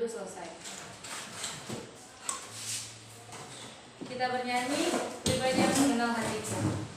selesai. Kita bernyanyi Pribadi yang mengenal hatiku.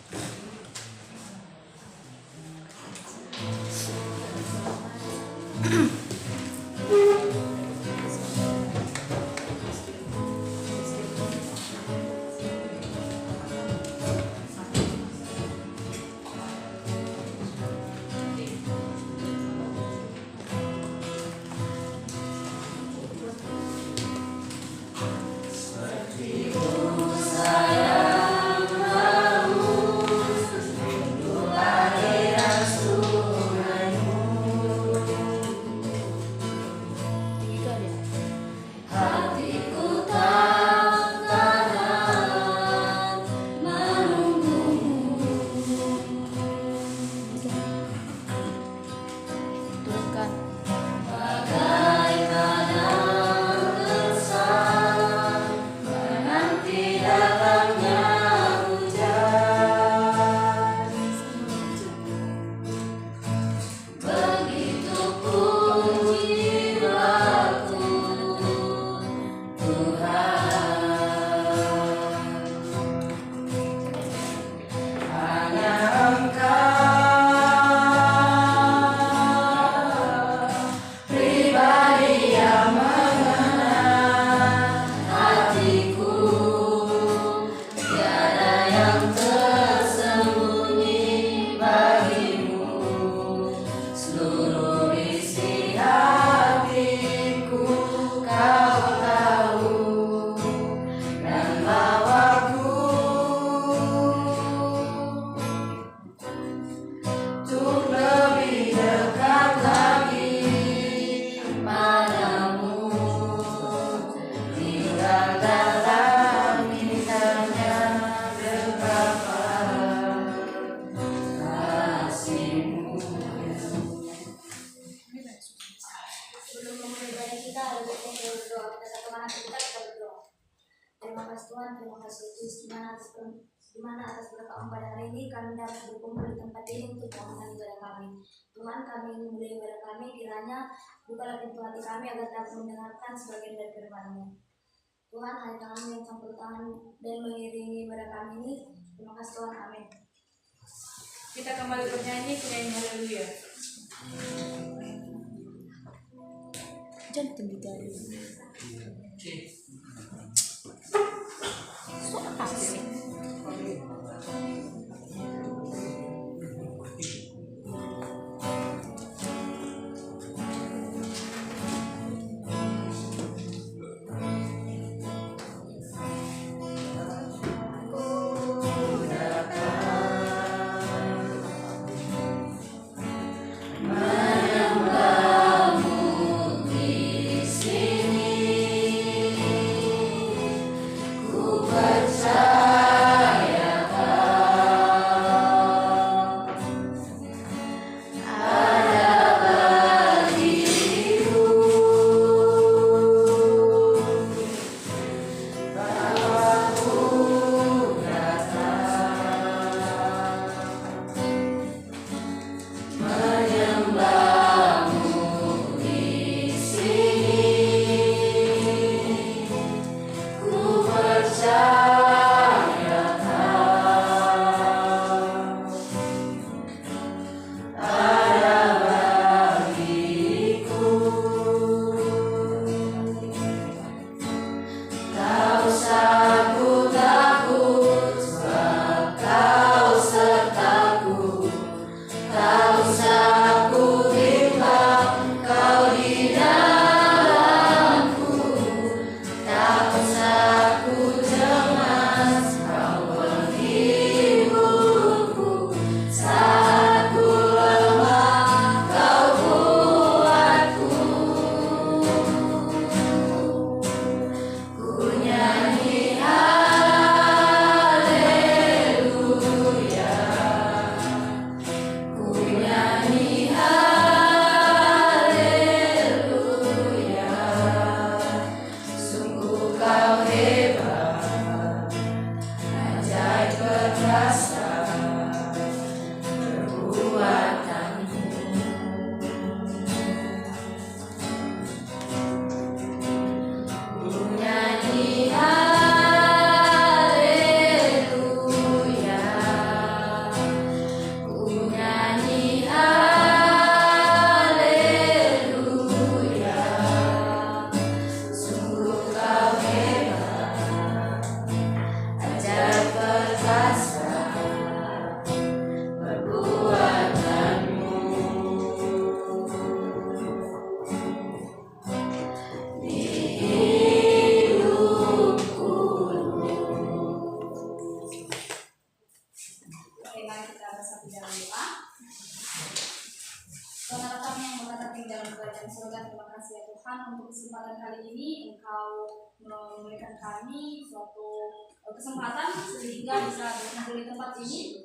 Dimana atas berkat pada hari ini kami dapat berkumpul di tempat ini untuk melakukan ibadah kami. Tuhan, kami ingin mulai ibadah kami, kiranya bukalah pintu hati kami agar dapat mendengarkan sebagian dari firman-Mu. Tuhan, hanya tangan yang campur tangan dan mengiringi ibadah kami ini. Terima kasih Tuhan, amin. Kita kembali bernyanyi penyanyi haleluya. Jangan tinggi jari. So asik. Menyembahmu di sini. Tuhan untuk kesempatan kali ini Engkau memberikan kami suatu kesempatan sehingga bisa berkumpul di tempat ini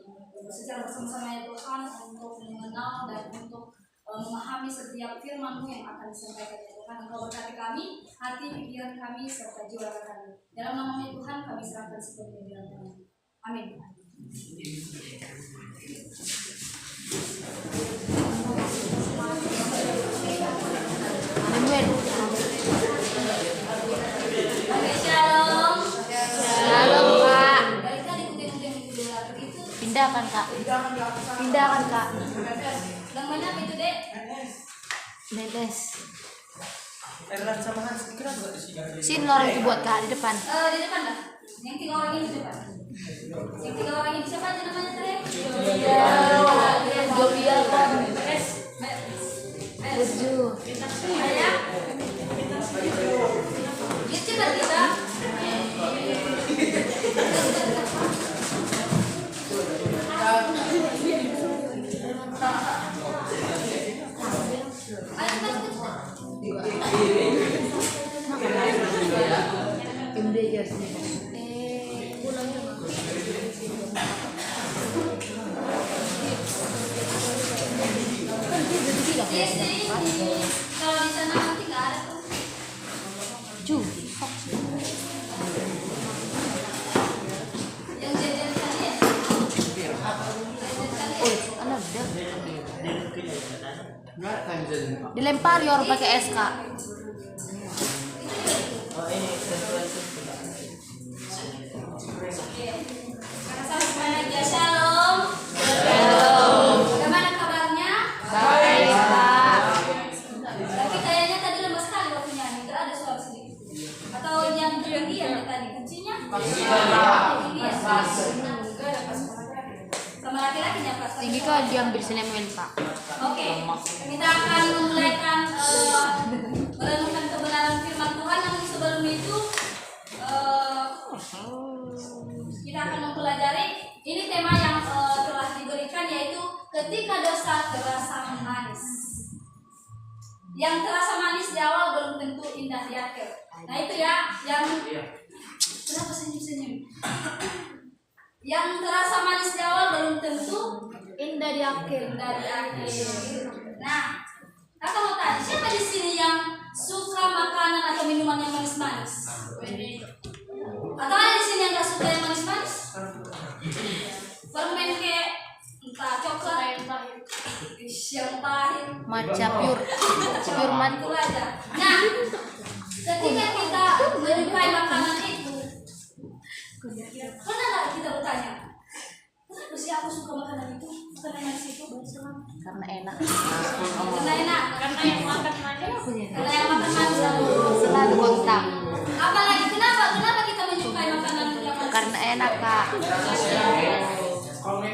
secara bersama-sama ya Tuhan untuk mengenal dan untuk memahami setiap firman-Mu yang akan disampaikan ya Tuhan. Engkau berkati kami, hati, pikiran kami, serta jiwa kami. Dalam nama Tuhan kami serahkan sepenuhnya di dalam Tuhan. Amin. Oke, shalom. Shalom Kak. Balik tadi begitu. Pindahkan Kak. Pindahkan Kak. Yang mana itu dek? Nedes. Erlan sama Hans kira juga di sini. Sini orang itu buat Kak di depan. Di depan lah. Yang 3 orang ini siapa? Yang 3 orang ini siapa aja namanya tadi? Jovia kan. Tujuh. Saya. Gitu kan kita. Kalau di sana nanti nggak ada tuh. Yang jajan tadi ya. Anak dilempar ya orang pakai es Kak. Oh ini Shalom. Bagaimana kabarnya? Baik Kak. Tapi kayaknya tadi lemas sekali waktu nyanyi, nggak ada suara sedikit. Atau yang ketinggian ya tadi kuncinya? Ketinggian. Sama laki-lakinya pas. Tinggi Kak diambil senemen Kak. Oke, kita akan memulaikan merenungkan kebenaran firman Tuhan. Namun sebelum itu kita akan mempelajari ini tema yang telah diberikan, yaitu ketika dosa terasa manis. Yang terasa manis di awal belum tentu indah di akhir. Nah itu ya yang kenapa senyum-senyum? Yang terasa manis di awal belum tentu indah di akhir. Nah, kakak mau tanya, siapa di sini yang suka makanan atau minuman yang manis-manis? Atau ada di sini yang nggak suka yang manis-manis? Permen kayak entah coklat, yang pahit, Matcha pure matcha. itu aja. Nah, ketika kita menyukai makanan itu, pernah nggak kita bertanya, kenapa sih aku suka makanan itu, makanan manis itu? Karena enak. Karena enak, karena yang makan manis Selalu kontak. Apalagi kenapa kita menyukai makanan yang manis? Karena enak Kak. Yang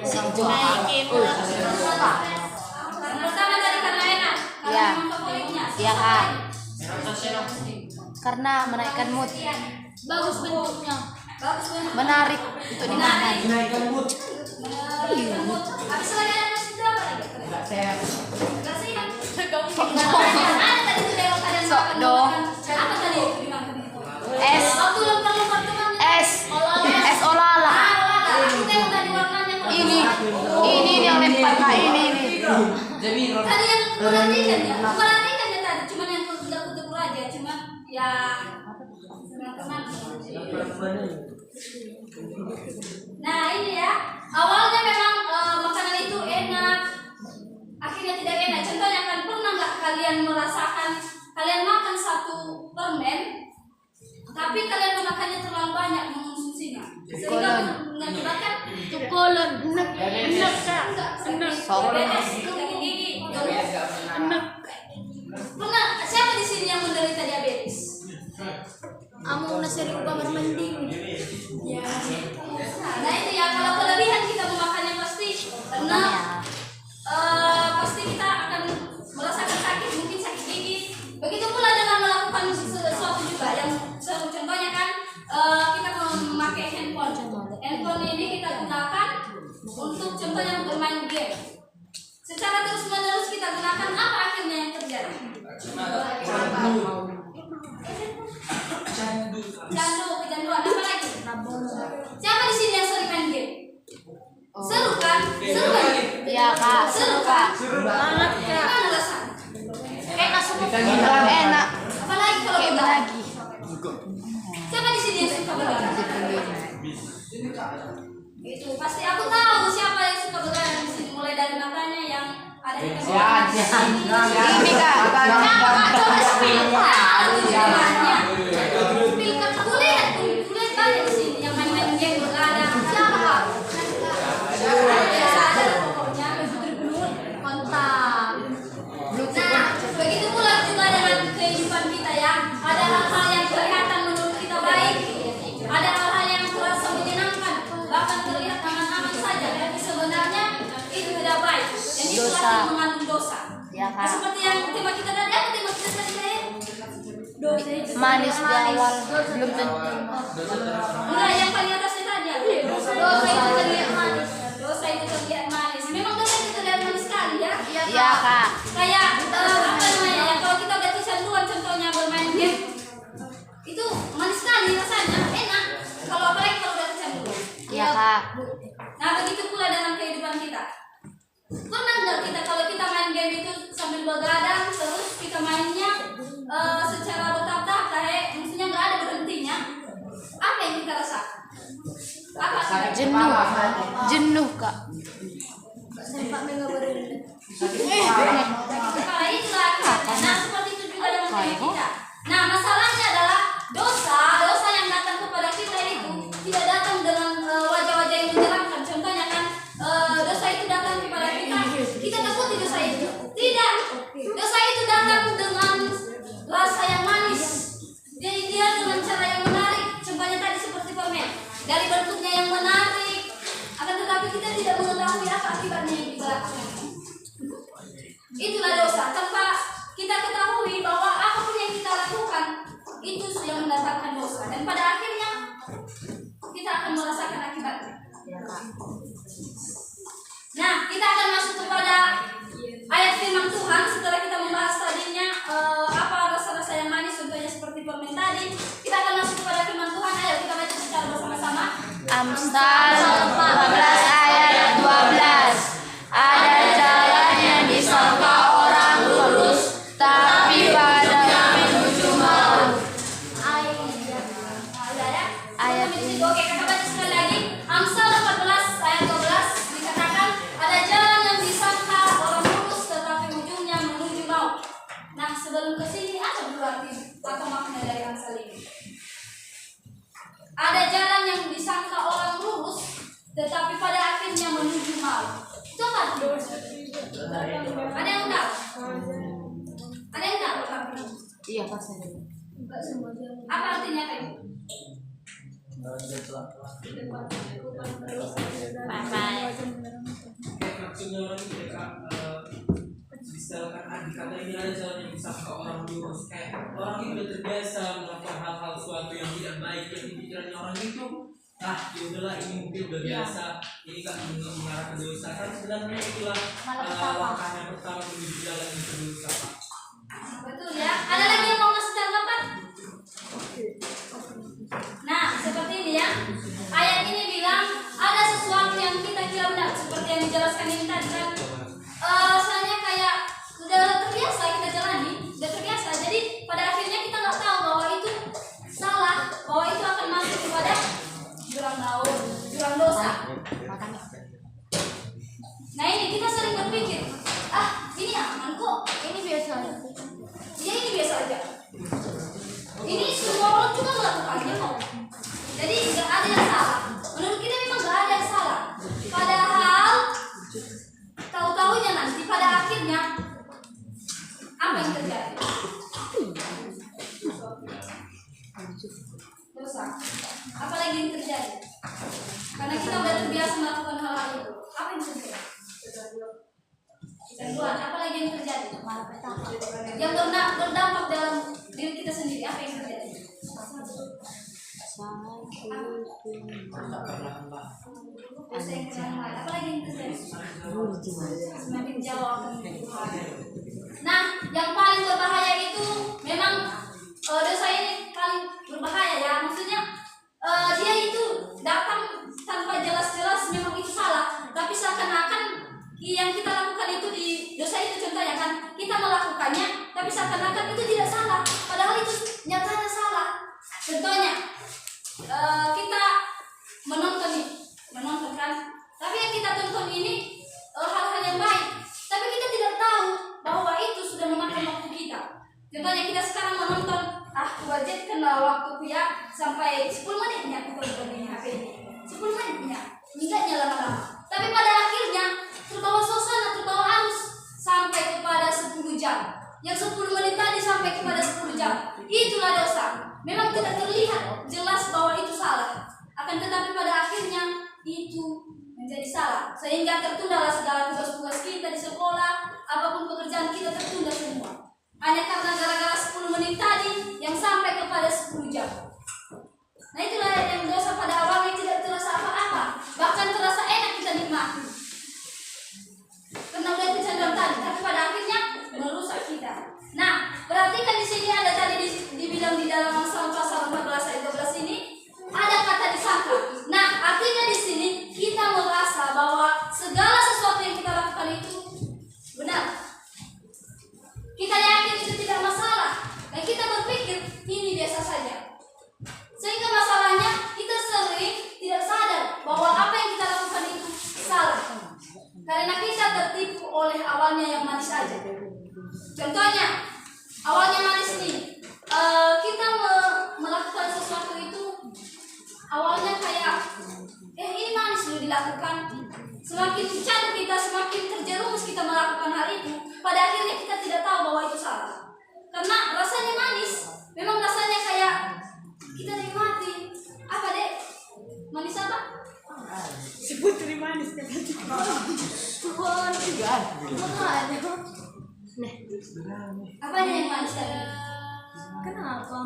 pertama tadi karena enak, karena Ya. memang favoritnya. Iya Kak. Karena menaikkan mood. Bagus bentuknya, bagus bentuknya. Menarik untuk dimakan. naikkan mood. Habis lagi ada nasi berapa lagi? Enggak sih kan? Ada tadi tuh lewat ada yang Sok makan dong. makan. Apa tadi yang dimakan itu? Es. Waktu lempar-lempar temannya. Es olala. Aku tengok tadi warnanya. Ini yang lempar Kak ini. Jadi Tadi yang perhatikan ya, perhatikan ya tadi. Cuman yang nggak kutegur aja, cuma ya teman-teman. Nah ini ya, awalnya memang makanan itu enak, akhirnya tidak enak. Contohnya kan, pernah nggak kalian merasakan kalian makan satu permen, tapi kalian memakannya terlalu banyak mengonsumsinya, sehingga mengakibatkan Kolon. enggak Sok. sakit gigi. Pernah siapa di sini yang menderita diabetes? Kamu sering kamar mandi. Ya. Nah itu ya, kalau kelebihan kita memakannya pasti karena pasti kita akan merasakan sakit, mungkin sakit gigi. Begitu pula dengan melakukan sesuatu juga yang contohnya kan kita memakai handphone. Handphone ini kita gunakan untuk contohnya bermain game. secara terus menerus kita gunakan, apa akhirnya yang terjadi? Candu, kecanduan, apa lagi? Siapa di sini yang sering main game? Seru kan? Seru kan? Iya kak, Seru kan? banget kak. Gimana rasanya? Kayak nggak suka enak. Apalagi kalau Kayak begadang. lagi. Siapa di sini yang suka begadang? Itu pasti aku tahu siapa yang suka begadang di sini, mulai dari matanya yang ada di kamera. Ini kak. Siapa kak? Coba spill. Ah, itu jalannya. Spill kak. Kulihat banyak di sini yang main-main game begadang. Siapa kak? Ada pokoknya. Kontak. Nah, begitu pula juga dengan kehidupan kita ya. Ada hal-hal yang kelihatan menurut kita baik, ada hal-hal yang terasa menyenangkan, bahkan terlihat aman-aman saja, tapi sebenarnya itu tidak baik dan itu Dosa. pasti mengandung dosa. Ya, Kak. Nah, seperti yang tema kita tadi, apa tema kita tadi saya? Dosa itu Manis di awal belum tentu. enggak, yang paling atasnya tadi ya. Dosa itu terlihat manis. Dosa itu terlihat manis. Memang dosa itu terlihat manis sekali ya. Iya kak. Kayak apa namanya ya, kalau kita udah kecanduan contohnya bermain game itu manis sekali rasanya, enak. Kalau apalagi kalau udah kecanduan. Iya kak. Nah begitu pula dalam kehidupan kita. Pernah nggak kita kalau kita main game itu sambil begadang terus kita mainnya secara bertahap-tahap, kayak maksudnya nggak ada berhentinya, apa yang kita rasakan? Apa akibatnya? Jenuh kak. Kalau itulah akibatnya. Nah seperti itu juga dengan kayak kita. Nah masalahnya adalah dosa yang datang kepada kita itu tidak datang dengan wajah-wajah yang menyeramkan. Contohnya kan dosa itu datang kepada kita takuti dosa itu. Tidak, dosa itu datang dengan rasa yang manis. Jadi dia dengan cara yang menarik. Contohnya tadi seperti permen, dari bentuknya yang menarik, akan tetapi kita tidak mengetahui apa akibatnya yang di belakang. Itulah dosa, tanpa kita ketahui bahwa apapun yang kita lakukan itu yang mendatangkan dosa, dan pada akhirnya kita akan merasakan akibatnya. Nah, kita akan masuk kepada ayat firman Tuhan setelah kita membahas tadinya apa rasa-rasa yang manis, contohnya seperti permen tadi. Kita akan masuk kepada firman Tuhan. Ayo kita baca secara bersama-sama. Amsal 14 ayat 12. Ada jalan yang disangka orang lurus, tapi pada menuju maut. Ayat ini. Oke, kita baca sekali lagi. Amsal 14 ayat 12 dikatakan ada jalan yang disangka orang lurus, tetapi ujungnya menuju maut. Nah, sebelum ke sini apa dulu arti atau makna dari Amsal ini? Ada jalan yang disangka orang lurus, tetapi pada akhirnya menuju maut. Itu apa artinya? Ada yang tahu? Ada yang tahu artinya? Iya pasti. Apa artinya kayak? Maksudnya orang itu misalkan kata ini ada jalan yang disangka orang lurus, kayak orang itu udah terbiasa melakukan hal-hal suatu yang tidak baik yang dipikirannya orang itu. Nah, ya udahlah, ini mungkin udah biasa, ini kan mengarah ke dosa. Kan sebenarnya itulah langkah yang pertama menuju jalan yang ke dosa. Betul ya. Ada lagi yang mau ngasih tanggapan? Nah, seperti ini ya. Ayat ini bilang ada sesuatu yang kita kira benar, seperti yang dijelaskan ini tadi kan. Soalnya kayak udah terbiasa kita jalani, udah terbiasa. Jadi pada akhirnya kita nggak tahu bahwa itu salah, bahwa itu akan masuk kepada jurang maut, jurang dosa. Nah ini kita sering berpikir, ini aman kok, ini biasa aja. Ya ini biasa aja. Ini semua orang juga melakukannya kok. Jadi nggak ada yang salah. Menurut kita memang nggak ada yang salah. Padahal tahu-tahunya nanti pada akhirnya apa yang terjadi? Dosa. Apa lagi yang terjadi? Karena kita udah terbiasa melakukan hal-hal itu. Apa yang terjadi? Kecanduan. Apa lagi yang terjadi? Yang berdampak dalam diri kita sendiri. Apa yang terjadi? Tak pernah mbak. Dosa yang pertama, apalagi yang kedua? Semakin jauh akan Tuhan. Nah, yang paling berbahaya itu memang dosa ini paling berbahaya ya. Maksudnya dia itu datang tanpa jelas-jelas memang itu salah, tapi seakan-akan yang kita lakukan itu di dosa itu, contohnya kan kita melakukannya, tapi seakan-akan itu tidak salah, padahal itu nyatanya salah. Contohnya kita menonton kan, tapi yang kita tonton ini hal-hal yang baik, tapi kita tidak tahu bahwa itu sudah memakan waktu kita. Contohnya kita sekarang menonton, budgetkanlah waktuku ya sampai 10 menitnya aku tonton ini HP ini, 10 menitnya, enggaknya lama-lama. Tapi pada akhirnya terbawa suasana, terbawa arus sampai kepada 10 jam. Yang 10 menit tadi sampai kepada 10 jam. Itulah dosa. Memang tidak terlihat jelas bahwa itu salah, akan tetapi pada akhirnya itu menjadi salah, sehingga tertundalah segala tugas-tugas kita di sekolah, apapun pekerjaan kita tertunda semua, hanya karena gara-gara 10 menit tadi yang sampai kepada 10 jam. Nah itulah yang dosa pada awalnya tidak terasa apa-apa, bahkan terasa enak kita nikmati karena udah kecanduan tadi, tapi pada akhirnya merusak kita. Nah, perhatikan di sini ada tadi dibilang di dalam Amsal pasal 14 ayat 12 ini ada kata disangka. Nah, artinya di sini kita merasa bahwa segala sesuatu yang kita lakukan itu benar. Kita yakin itu tidak masalah, dan kita berpikir ini biasa saja. Sehingga masalahnya kita sering tidak sadar bahwa apa yang kita lakukan itu salah, karena kita tertipu oleh awalnya yang manis saja. Contohnya, awalnya manis nih, kita melakukan sesuatu itu awalnya kayak ini manis loh dilakukan. Semakin candu kita, semakin terjerumus kita melakukan hal itu, pada akhirnya kita tidak tahu bahwa itu salah. Karena rasanya manis, memang rasanya kayak kita nikmati. Apa deh? Manis apa? Si Putri manis kan? Tuhan juga. Apanya yang manis tadi? Kenapa?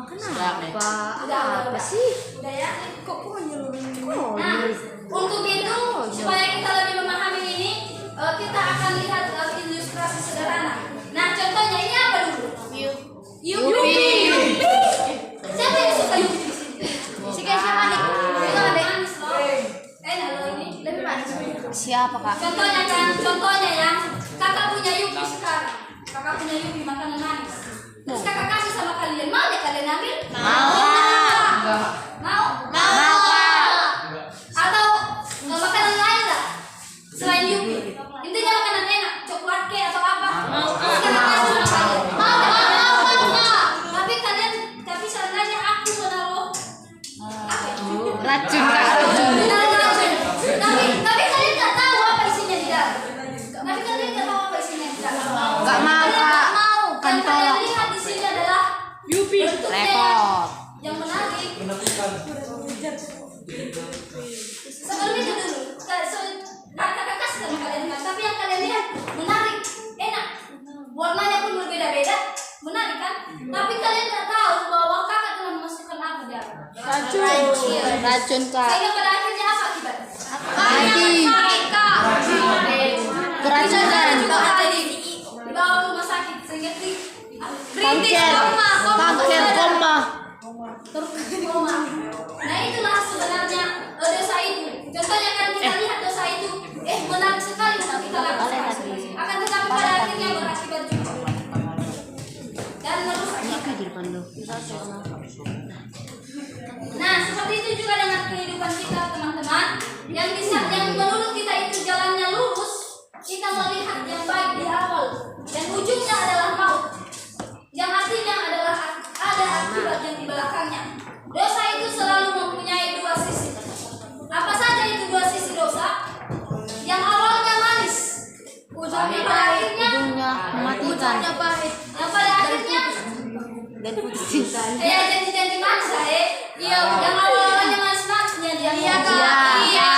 Udah Apa sih? Udah ya? Kok menyeluruh? Nah, untuk itu supaya kita lebih memahami ini, kita akan lihat ilustrasi sederhana. Nah, contohnya ini apa dulu? Yupi. Siapa yang suka Yupi di sini? Si Kesha manis. Manis loh. Enak loh ini. Lebih manis. Siapa kak? Contohnya ya, kakak punya Yupi sekarang. Kakak punya Yupi makanan manis. Terus kakak kasih sama kalian, mau deh kalian ambil? Mau? Atau makanan lain lah selain Yupi? Intinya makanan enak, coklat kek atau apa? Terus kakak kasih sama kalian. Mau. Tapi seandainya aku menaruh apa? Racun kak. Tapi kalian nggak tahu apa isinya di dalam. Tapi kalian nggak tahu apa isinya di dalam. Nggak mau kak. Yang kalian lihat di sini adalah Yupi. Repot. Yang menarik. Sebelum itu dulu, kakak kasih sama kalian kan. Tapi yang kalian lihat menarik, enak. Warnanya pun berbeda-beda, menarik kan? Tapi kalian nggak tahu bahwa kakak telah memasukkan apa di dalam. Racun kak. Sehingga pada akhirnya apa akibatnya? Mati. Keracunan. Dibawa ke rumah sakit sehingga Kanker koma. koma. Nah itulah sebenarnya dosa itu. Contohnya kan kita lihat dosa itu, menarik sekali kalau kita lakukan. Akan tetapi pada akhirnya berakibat juga dan merusak. Nah seperti itu juga dengan kehidupan kita teman-teman. Yang menurut kita itu jalannya lurus, kita melihat yang baik di awal dan ujungnya adalah maut, yang artinya adalah ada akibat yang di belakangnya. Dosa itu selalu mempunyai dua sisi. Apa saja itu dua sisi dosa? Yang awalnya manis, ujungnya pada akhirnya Mematikan. pahit. Yang pada akhirnya Dan putus cinta. janji-janji manis lah Iya, yang awalnya manis-manisnya dia. Iya Kak. Iya.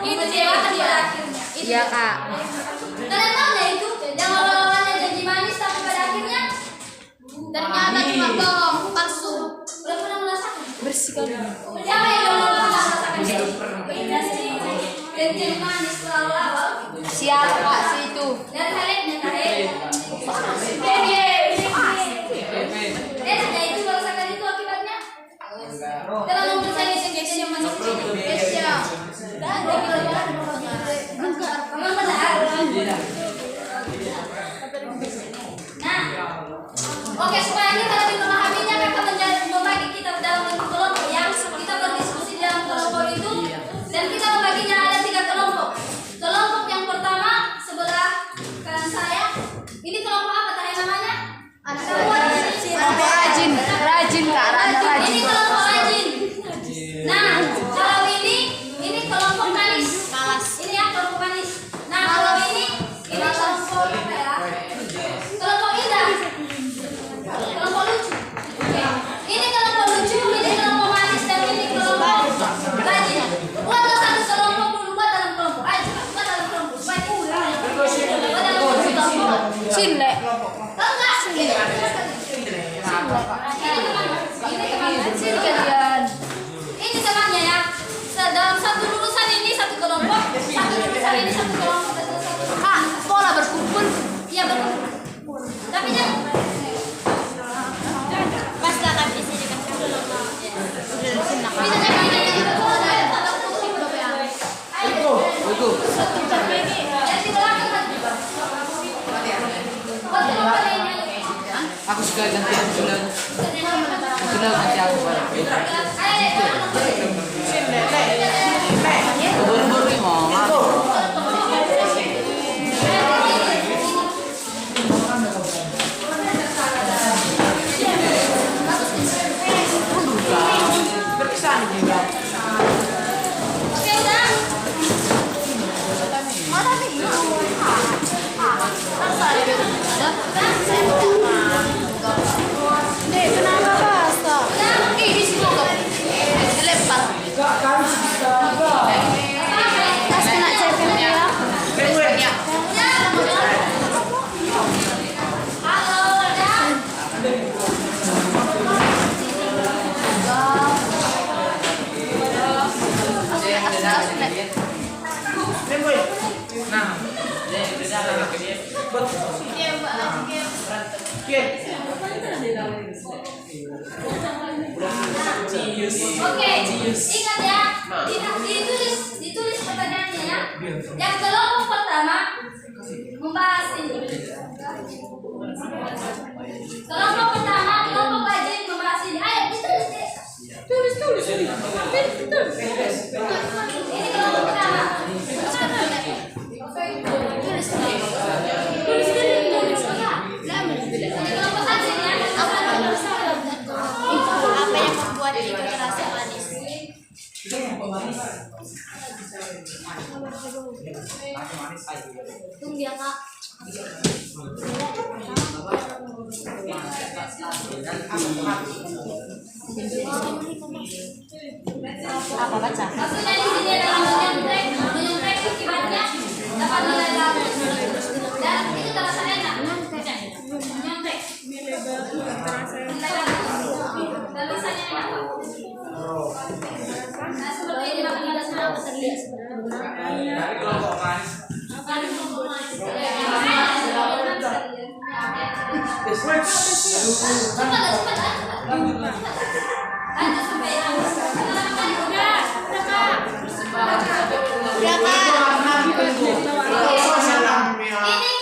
Itu jebakan pada akhirnya. Iya kak. Kalian tahu nggak itu? Yang awalnya janji manis tapi pada akhirnya ternyata cuma bohong, palsu. Udah pernah merasakan Siapa yang belum pernah merasakan itu? Kencing manis terlalu lama. Siapa Kak si itu? Dan kalian kahit. Nah itu merasakan itu akibatnya. Dalam mempercayai sendiri yang masuk sini. Spesial. Dan memang benar. Nah, oke supaya kita lebih memahaminya, kakak membagi kita dalam bentuk kelompok yang kita berdiskusi di dalam kelompok itu, dan kita membaginya ada 3 kelompok. Kelompok yang pertama sebelah kanan saya, ini kelompok apa tadi namanya? Kelompok rajin Kak, rajin. Ini kelompok rajin. Nah, kalau ini kelompok manis. Ini ya kelompok manis. Nah, kalau ini kelompok apa ya? Kelompok indah. Kelompok lucu. Oke. Ini kelompok lucu, ini kelompok manis, dan ini kelompok rajin. Buatlah satu kelompok dulu, buat dalam kelompok. Ayo cepat, buat dalam kelompok. Buat dalam kelompok. Sile. Enggak. Ini temannya ya. Dalam satu lulusan ini satu kelompok, satu lulusan ini satu kelompok, dan satu. Kak, pola berkumpul. Iya betul. Tapi jangan. Pas Kak di sini kan kelompok. Bisa jangan yang di belakang kan. Buat kelompok ini. Aku suka gantian bilang nanti aku balik. Buru-buru nih mau. Berkesan juga. Oke udah. Kenapa basta? Di sini kok. Dilempar. Tas kena cepen ya. Halo, udah. Oke, ingat ya, ditulis pertanyaannya ya. Yang kelompok pertama membahas ini. Kelompok pertama, kelompok rajin membahas ini. Ayo ditulis deh. Tulis. Ini kelompok pertama. Ini kelompok rajin ya. Apa yang membuat itu terasa manis? Tunggu ya Kak. Apa baca? Maksudnya di sini adalah menyontek akibatnya dapat nilai bagus. Dan itu terasa enak. Menyontek. Nilai bagus. Dan rasanya enak Pak. Nah seperti ini makanya senang terlihat seperti Dari kelompok manis. Cepat. Lanjut sampai ini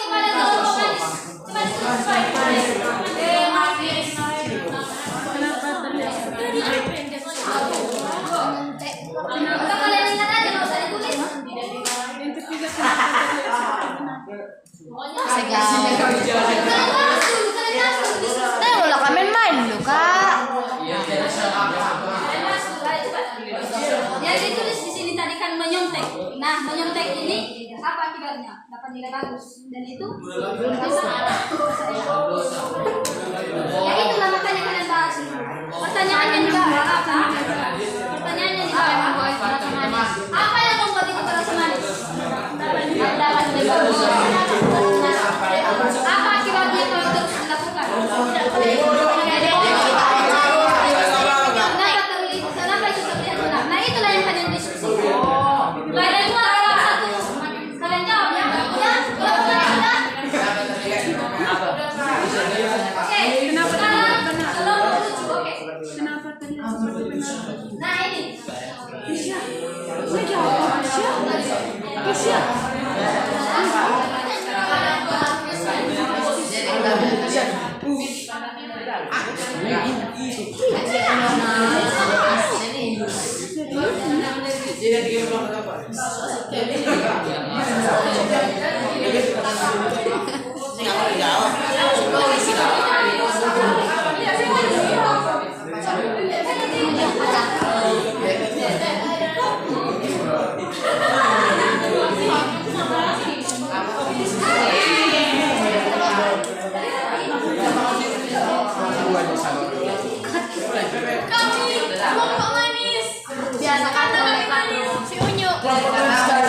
kepada kelompok manis. Atau kalian ingat aja nggak usah ditulis. Ulah kalian main lu Kak. Yang ditulis di sini tadi kan menyontek. Nah, menyontek ini apa akibatnya? Dapat nilai bagus. Dan itu dosa. Ya itulah makanya kalian bahas itu. Pertanyaannya di bawah apa? Pertanyaannya di bawah apa yang membuat itu terasa manis? Dapat nilai bagus. Apa akibatnya kalau terus dilakukan? Kenapa Biasa kan si Unyu. Udah siap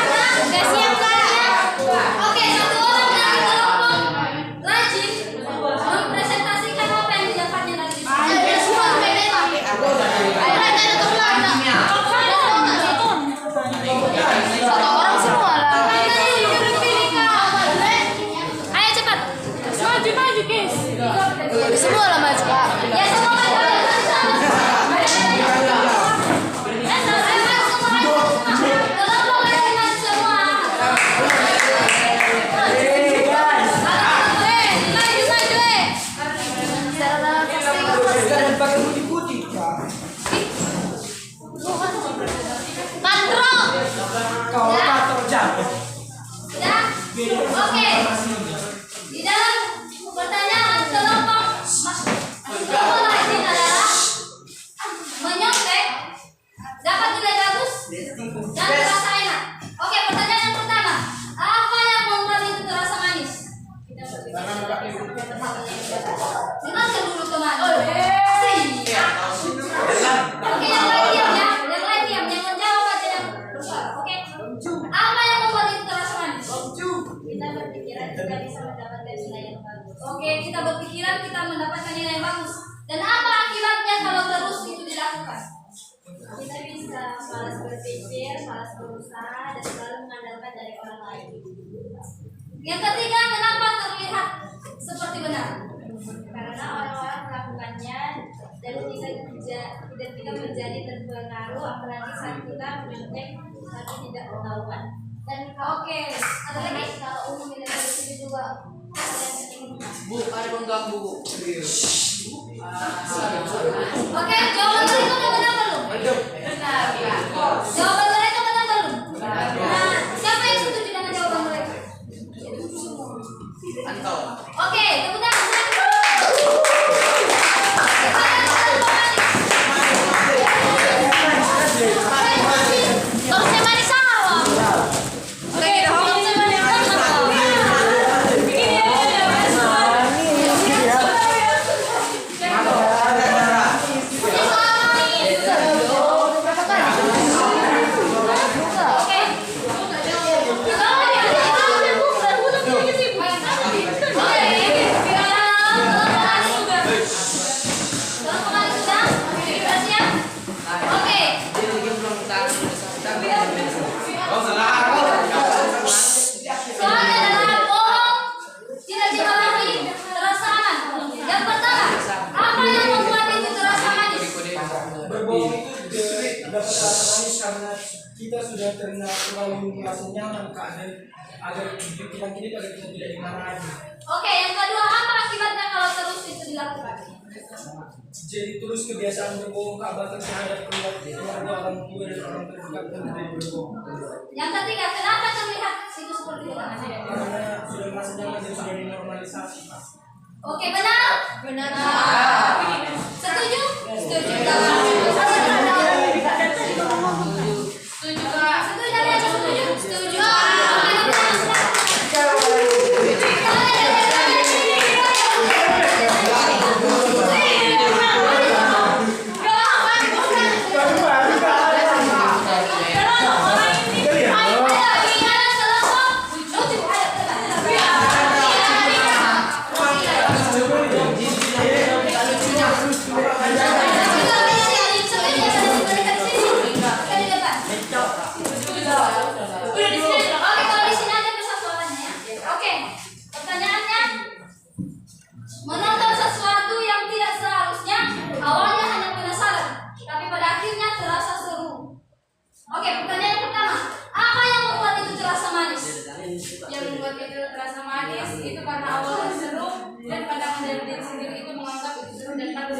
kan? Udah siap kan? Oke, satu orang dari kelompok rajin mempresentasikan apa yang didapatnya dari Ada semua sepeda tapi. Ada teman. Satu orang semua lah. Ayo cepat. Maju guys. Semua lah maju kak. Ya semua maju. Kelompok rajin maju semua. Udah? Oke. Di dalam pertanyaan kelompok rajin adalah menyontek dapat nilai bagus dan terasa enak. Oke, pertanyaan yang pertama. Apa yang membuat itu terasa manis? Dengarkan dulu teman. Siap. Oke, yang lain diam ya. Yang lain diam. Jangan jawab aja yang besar. Oke. Apa yang membuat itu terasa manis? Kita berpikiran kita bisa mendapatkan nilai yang bagus. Oke, kita berpikiran kita mendapatkan nilai yang bagus. Dan apa akibatnya kalau terus itu dilakukan? Kita bisa malas berpikir, malas berusaha, dan selalu mengandalkan dari orang lain. Yang ketiga, kenapa terlihat seperti benar? Karena orang-orang melakukannya dan kita menjadi terpengaruh, apalagi saat kita menyontek tapi tidak ketahuan. Dan oke, ada lagi kalau umum nilai bagus itu juga ada yang penting. Bu, ada pengganggu bu. Oke, jawaban mereka udah benar belum? Jawaban mereka benar belum? Nah, siapa yang setuju dengan jawaban mereka? Antau. Oke, tepuk tangan. Terusnya manis awal. Terusnya manis awal. Berbohong itu dapat rasa manis karena kita sudah terlalu merasa nyaman agar pikiran kita agar kita tidak dimarahi. Oke, yang kedua, apa akibatnya kalau terus itu dilakukan? Jadi terus kebiasaan berbohong bahkan terhadap keluarga, orang tua dan orang terdekat pun menjadi berbohong. Yang ketiga, kenapa terlihat itu seperti itu? Karena sudah merasa nyaman dan sudah dinormalisasi. Oke, benar? Benar. Setuju? Setuju. Setuju kak. Setuju ada yang setuju? Setuju.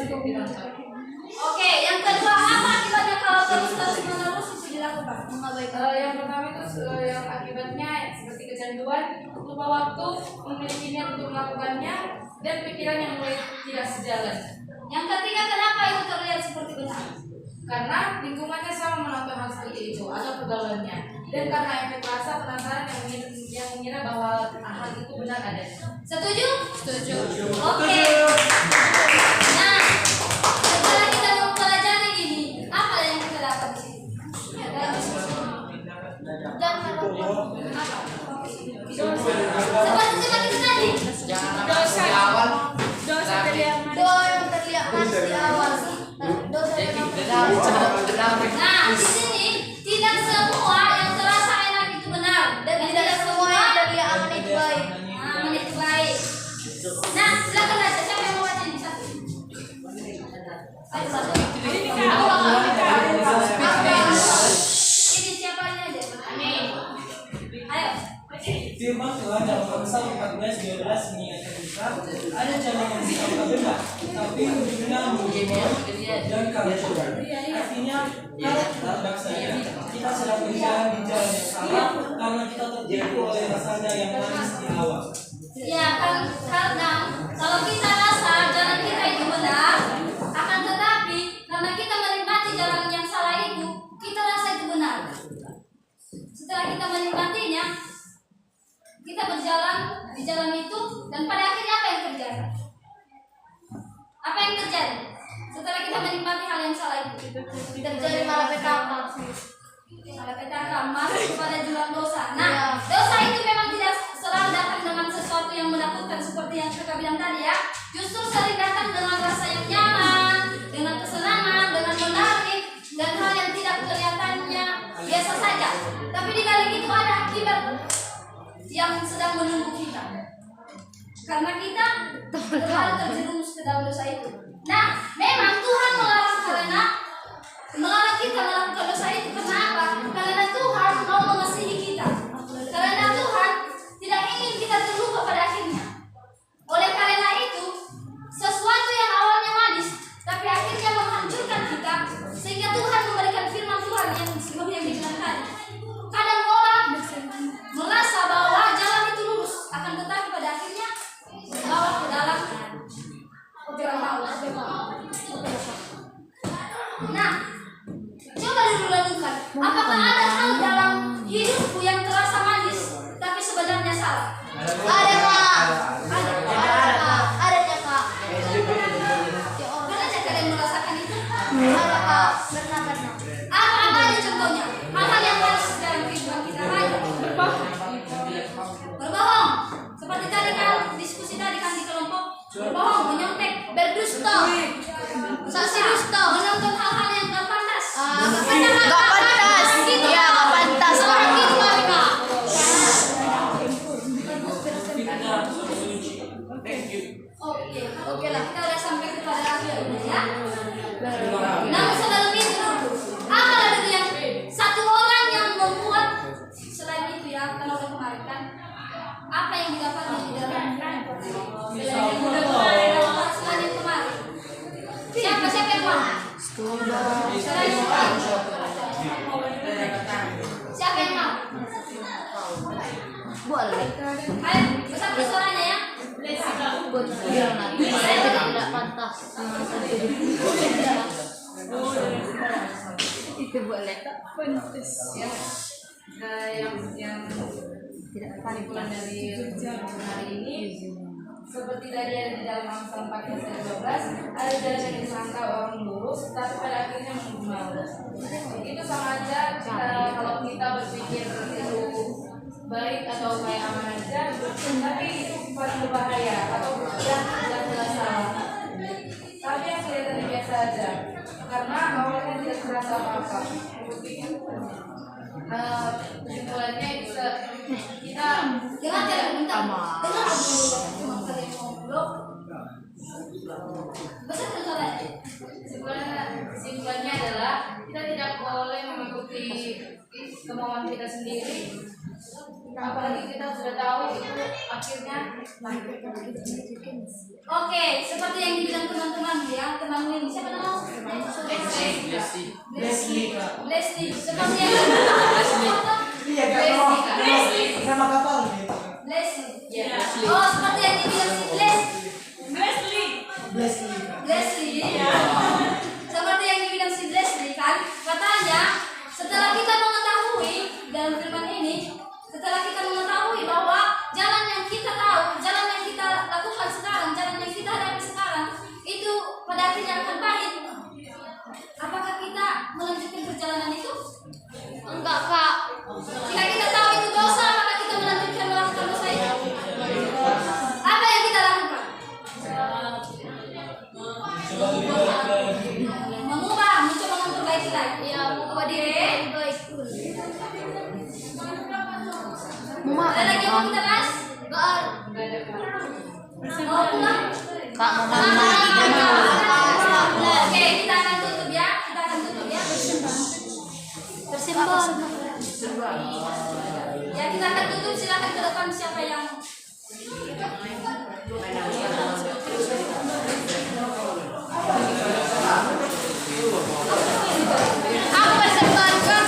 Oke, yang kedua apa akibatnya kalau terus menerus itu dilakukan? Yang pertama itu yang akibatnya seperti kecanduan, lupa waktu, memiliki niat untuk melakukannya, dan pikiran yang mulai tidak sejalan. Yang ketiga, kenapa itu terlihat seperti benar? Karena lingkungannya sama melakukan hal seperti itu atau pergaulannya, dan karena efek rasa penasaran yang mengira bahwa hal itu benar adanya. Setuju? Setuju. Oke. Nah, setelah kita mempelajari ini, apa yang kita dapat di sini? Dalam diskusi ini. Dan apa? Seperti semakin tadi. Dosa di awal. Dosa terlihat Doa yang terlihat manis di awal. Dosa yang Nah, di sini tidak semua yang terasa enak itu benar dan tidak semua yang terlihat aman itu baik. Aman itu baik. Nah, silakan baca. Siapa yang mau baca ini satu? Ayo satu. Ini siapa aja? Amin. Ayo. Firman Tuhan dalam Amsal 14:12 mengingatkan kita, ada jalan yang disangka benar, tapi ujungnya menjadi dan kacau. Artinya, kalau tidak saya, kita sedang berjalan di jalan yang salah karena kita tertipu oleh rasanya yang manis di awal. Ya, karena kalau kita rasa jalan kita itu benar, akan tetapi karena kita menikmati jalan yang salah itu, kita rasa itu benar. Setelah kita menikmatinya, kita berjalan di jalan itu, dan pada akhirnya apa yang terjadi? Apa yang terjadi? Setelah kita menikmati hal yang salah itu, terjadi malapetaka. Malapetaka, masuk kepada jurang dosa. Nah, dosa itu memang tidak selalu datang dengan sesuatu yang menakutkan seperti yang kakak bilang tadi ya. Justru sering datang dengan rasa yang nyaman, dengan kesenangan, dengan menarik, dan hal yang tidak kelihatannya biasa saja. Tapi di balik itu ada akibat yang sedang menunggu kita, karena kita terlalu terjerumus ke dalam dosa itu. Nah, memang Tuhan melarang kita melakukan dosa itu. Kenapa? Karena Tuhan mau mengasihi kita. Karena Tuhan tidak ingin kita terluka pada akhirnya. Oleh karena itu, sesuatu yang awalnya manis tapi akhirnya menghancurkan kita, sehingga Tuhan memberikan firman Tuhan yang sebelumnya dibilang tadi. Kadang orang merasa bahwa jalan itu lurus, akan tetapi pada akhirnya membawa ke dalam jurang maut. Nah, coba dulu renungkan, apakah ada hal dalam hidupku yang terasa manis tapi sebenarnya salah? Ada kak. Ada kak. Pernah kalian merasakan itu? Ada kak. Pernah. Apa aja contohnya? Hal-hal yang harus dalam kehidupan kita aja. Berbohong, seperti tadi kan diskusi tadi kan di kelompok. Berbohong, menyontek, berdusta, saksi dusta, menonton hal-hal yang gak pantas. Gak pantas. Iya, gak pantas Orang kak. itu mereka. Oke lah, kita udah sampai kepada akhirnya ya. Namun sebelum itu, apa lagi yang satu orang yang membuat selain itu ya, kalau udah kemarin kan, apa yang didapatnya di dalam selain yang udah kemarin, selain yang kemarin, siapa yang mau? Selain yang kemarin, siapa yang mau? Boleh. Ayo, besar suaranya ya. Biar nanti tidak pantas. Itu boleh. Ya, yang Tidak kesimpulan dari hari ini, seperti tadi ada di dalam Amsal 14:12, ada jalan yang disangka orang lurus, tapi pada akhirnya menuju maut. Itu sama aja kalau kita berpikir itu baik atau kayak aman aja, tapi itu paling berbahaya atau yang jelas salah. Tapi yang kelihatan biasa aja, karena awalnya tidak terasa apa-apa. Kesimpulannya bisa kita Jangan bentar. Dengar dulu, cuma kalian ngobrol. Besar suaranya. kesimpulannya adalah kita tidak boleh mengikuti kemauan kita sendiri, apalagi kita sudah tahu itu akhirnya. Oke, seperti yang dibilang teman-teman ya, temanmu ini siapa nama? Leslie Kak. Leslie. Seperti yang Iya Kak, nama kapal gitu. Leslie. Ya. Oh, seperti yang dibilang si Leslie Kak. Leslie. Ya. Seperti yang dibilang si Leslie kan, katanya setelah kita mengetahui dalam firman ini, setelah kita mengetahui bahwa jalan yang kita tahu, jalan yang kita lakukan sekarang, jalan yang kita hadapi sekarang itu pada akhirnya akan pahit. Apakah kita melanjutkan perjalanan itu? Enggak, Kak. Jika kita tahu itu dosa, maka kita melanjutkan melakukan dosa itu. Apa yang kita lakukan? Mengubah, mencoba memperbaiki lagi. Ya, mengubah diri. Ada lagi yang mau kita bahas? Enggak. Mau pulang? Kak, mau mandi. Oke, kita akan tutup ya. Kita akan tutup ya. Tersimpan. Ya, kita akan tutup. Silakan ke depan siapa yang Aku bersimpan, Kak.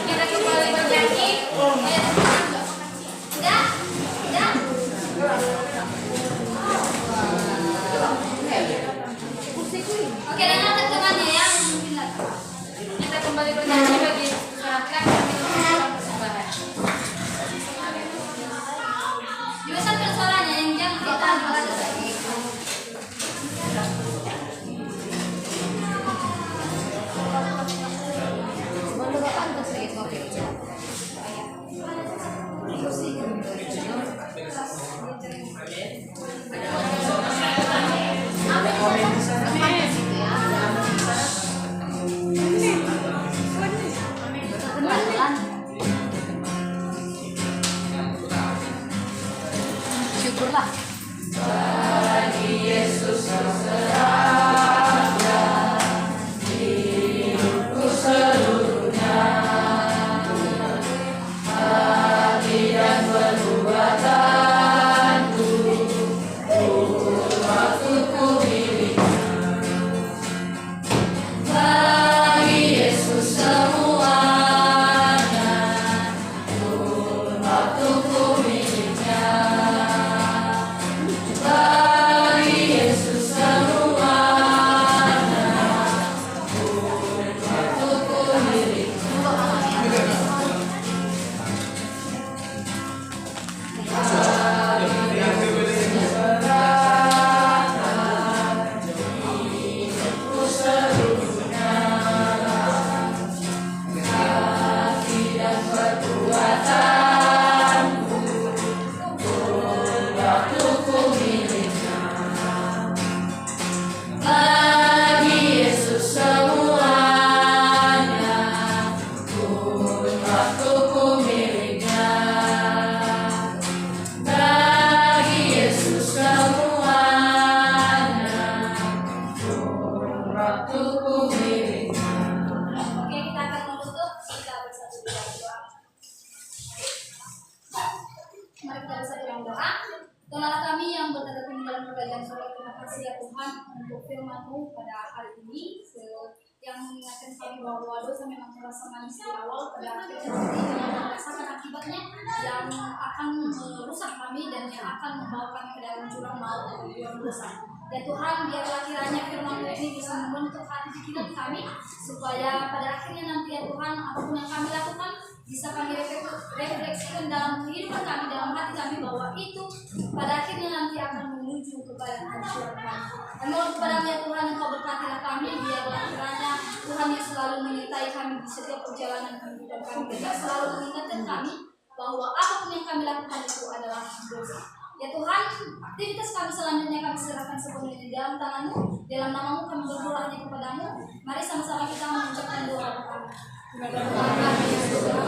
kita kembali bernyanyi. Udah? Udah? Oke, dengarkan temannya ya. Kita kembali bernyanyi bagi serahkan kami dalam persembahan. Dibesarkan suaranya yang jangan ditahan pada lagi. Syukurlah. Oke, kita akan menutup. Kita bersatu dalam doa. Mari kita bersatu dalam doa. Tuhanlah kami yang berada di dalam kerajaan surga, terima kasih ya Tuhan untuk firman-Mu pada hari ini yang mengingatkan kami bahwa dosa memang terasa manis di awal, pada akhirnya nanti dengan merasakan akibatnya yang akan merusak kami dan yang akan membawa kami ke dalam jurang maut dan jurang dosa. Ya Tuhan, biarlah kiranya firman-Mu ini bisa membentuk hati pikiran kami supaya pada akhirnya nanti ya Tuhan apapun yang kami lakukan bisa kami refleksikan dalam kehidupan kami, dalam hati kami bahwa itu pada akhirnya nanti akan menuju kepada kehancuran kami. Dan mohon kepadamu ya Tuhan, Engkau berkatilah kami, biarlah kiranya Tuhan yang selalu menyertai kami di setiap perjalanan kehidupan kami, dan selalu mengingatkan kami bahwa apapun yang kami lakukan itu adalah dosa. Ya Tuhan, aktivitas kami selanjutnya kami serahkan sepenuhnya di dalam tangan-Mu. Dalam nama-Mu kami berdoa hanya kepadamu. Mari sama-sama kita mengucapkan doa kami. Terima kasih.